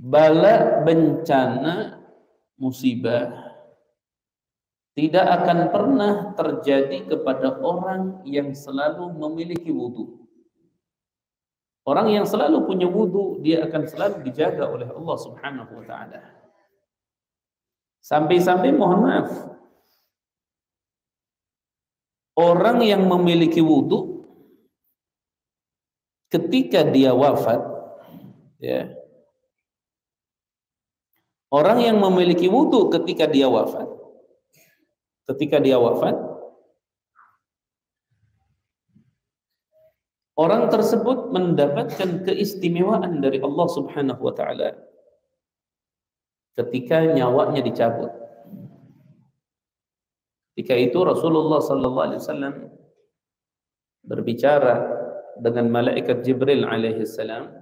bala, bencana, musibah tidak akan pernah terjadi kepada orang yang selalu memiliki wudu. Orang yang selalu punya wudu, dia akan selalu dijaga oleh Allah Subhanahu wa taala. Sampai-sampai mohon maaf, orang yang memiliki wudu ketika dia wafat, ya. Orang yang memiliki wudu ketika dia wafat, orang tersebut mendapatkan keistimewaan dari Allah Subhanahu wa taala ketika nyawanya dicabut. Ketika itu Rasulullah sallallahu alaihi wasallam berbicara dengan malaikat Jibril alaihi salam,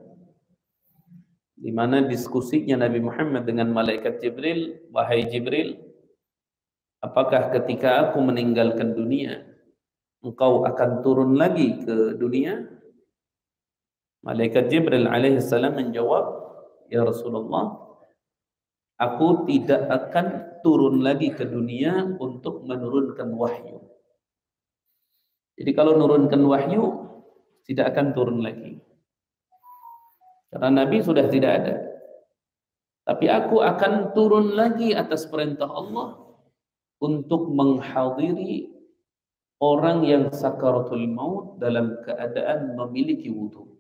di mana diskusinya Nabi Muhammad dengan malaikat Jibril, wahai Jibril, apakah ketika aku meninggalkan dunia engkau akan turun lagi ke dunia? Malaikat Jibril alaihi salam menjawab, ya Rasulullah, aku tidak akan turun lagi ke dunia untuk menurunkan wahyu. Jadi kalau menurunkan wahyu tidak akan turun lagi, karena Nabi sudah tidak ada. Tapi aku akan turun lagi atas perintah Allah untuk menghadiri orang yang sakaratul maut dalam keadaan memiliki wudu.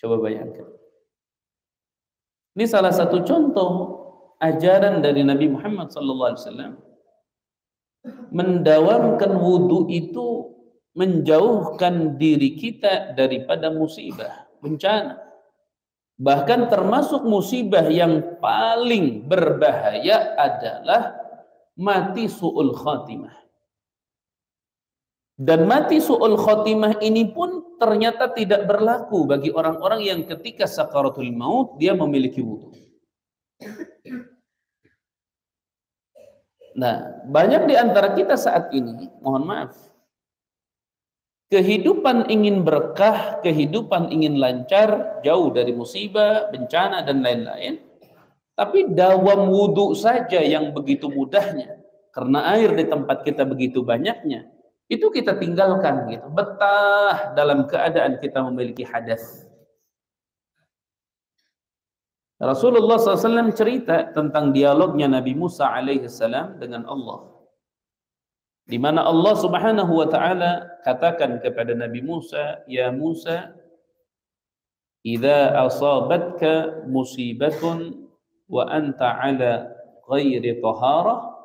Coba bayangkan. Ini salah satu contoh ajaran dari Nabi Muhammad SAW. Mendawamkan wudu itu menjauhkan diri kita daripada musibah, bencana. Bahkan termasuk musibah yang paling berbahaya adalah mati su'ul khatimah. Dan mati su'ul khatimah ini pun ternyata tidak berlaku bagi orang-orang yang ketika sakaratul maut dia memiliki wudu. Nah, banyak di antara kita saat ini, mohon maaf, kehidupan ingin berkah, kehidupan ingin lancar, jauh dari musibah, bencana, dan lain-lain. Tapi dawam wudu saja yang begitu mudahnya, karena air di tempat kita begitu banyaknya, itu kita tinggalkan gitu. Betah dalam keadaan kita memiliki hadas. Rasulullah SAW cerita tentang dialognya Nabi Musa alaihissalam dengan Allah, di mana Allah Subhanahu wa taala katakan kepada Nabi Musa, "Ya Musa, idza asabatka musibatun wa anta ala ghairi taharah,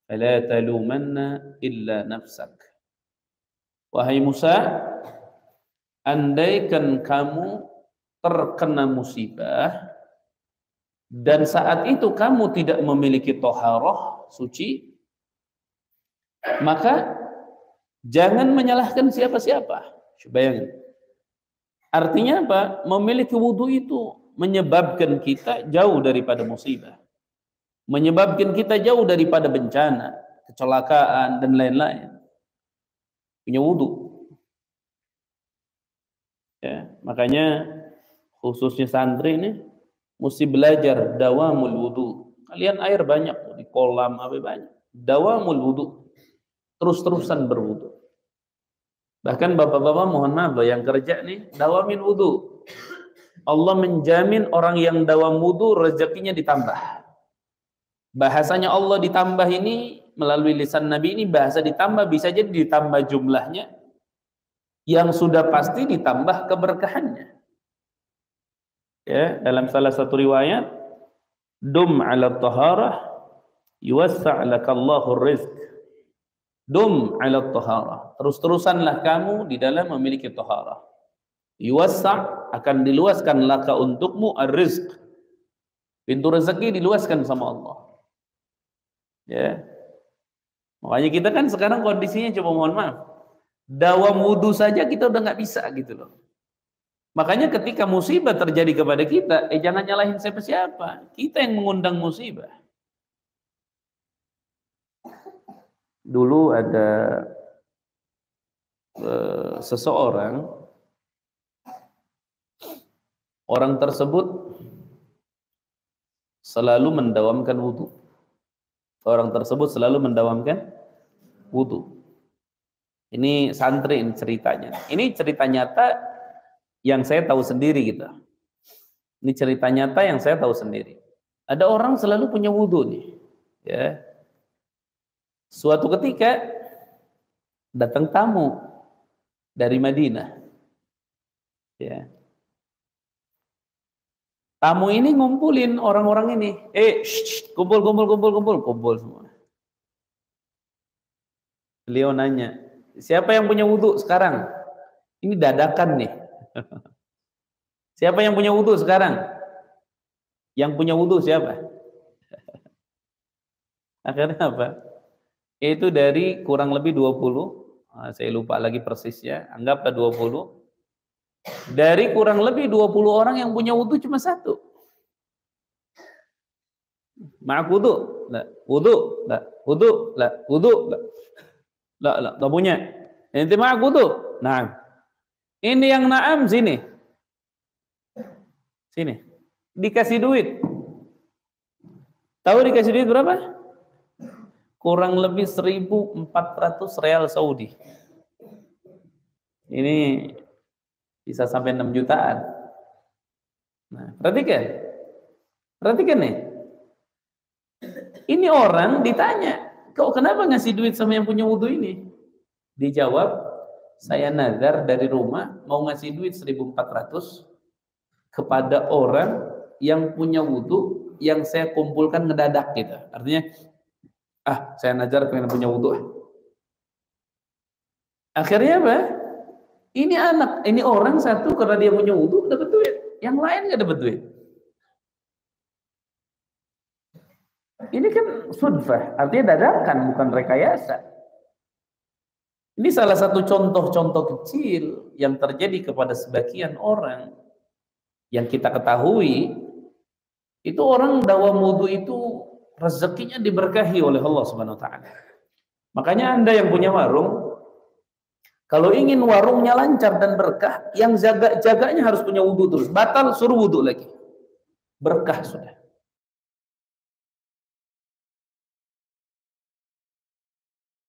fala talumanna illa nafsak." Wahai Musa, andaikan kamu terkena musibah dan saat itu kamu tidak memiliki taharah, suci, maka jangan menyalahkan siapa-siapa. Bayangin. Artinya apa? Memiliki wudu itu menyebabkan kita jauh daripada musibah, menyebabkan kita jauh daripada bencana, kecelakaan, dan lain-lain. Punya wudu. Ya, makanya khususnya santri ini mesti belajar dawamul wudu. Kalian air banyak di kolam, apa banyak. Dawamul wudu. Terus-terusan berwudu. Bahkan bapak-bapak mohon maaf loh, yang kerja nih dawamin wudu. Allah menjamin orang yang dawam wudu rezekinya ditambah. Bahasanya Allah ditambah ini melalui lisan Nabi ini, bahasa ditambah bisa jadi ditambah jumlahnya, yang sudah pasti ditambah keberkahannya. Ya, dalam salah satu riwayat, dum ala taharah yuwassa' lakallahu rizq. Dum ala taharah, terus-terusanlah kamu di dalam memiliki taharah. Yuwassa' akan diluaskan laka untukmu ar-rizq. Pintu rezeki diluaskan sama Allah. Ya. Makanya kita kan sekarang kondisinya, coba mohon maaf, dawam wudu saja kita udah nggak bisa gitu loh. Makanya ketika musibah terjadi kepada kita, jangan nyalahin siapa-siapa. Kita yang mengundang musibah. Dulu ada seseorang, orang tersebut selalu mendawamkan wudu. Orang tersebut selalu mendawamkan wudu. Ini santri ini ceritanya. Ini cerita nyata yang saya tahu sendiri gitu. Ini cerita nyata yang saya tahu sendiri. Ada orang selalu punya wudu nih. Ya. Suatu ketika datang tamu dari Madinah. Ya. Tamu ini ngumpulin orang-orang ini. Kumpul semua. Beliau nanya, siapa yang punya wudu sekarang? Ini dadakan nih. Siapa yang punya wudu sekarang? Yang punya wudu siapa? Akhirnya apa? Itu dari kurang lebih 20, saya lupa lagi persisnya, anggaplah 20. Dari kurang lebih 20 orang yang punya wudu cuma satu. Ma'ak wudu? La, wudu, la, wudu, la, wudu, la. La, tak punya. Ente ma'ak wudu? Nah. Ini yang na'am sini. Sini. Dikasih duit. Tahu dikasih duit berapa? Kurang lebih 1.400 real Saudi. Ini bisa sampai 6 jutaan. Nah, perhatikan nih. Ini orang ditanya, kau kenapa ngasih duit sama yang punya wudu ini? Dijawab, saya nazar dari rumah mau ngasih duit 1.400 kepada orang yang punya wudu yang saya kumpulkan ngedadak gitu. Artinya, saya nazar pengen punya wudu. Akhirnya apa? Ini orang satu karena dia punya wudu dapat duit, yang lain nggak dapat duit. Ini kan sudfah, artinya dadakan, bukan rekayasa. Ini salah satu contoh-contoh kecil yang terjadi kepada sebagian orang yang kita ketahui, itu orang dawam wudu itu rezekinya diberkahi oleh Allah Subhanahu wa taala. Makanya Anda yang punya warung, kalau ingin warungnya lancar dan berkah, yang jaganya harus punya wudu terus. Batal suruh wudu lagi. Berkah sudah.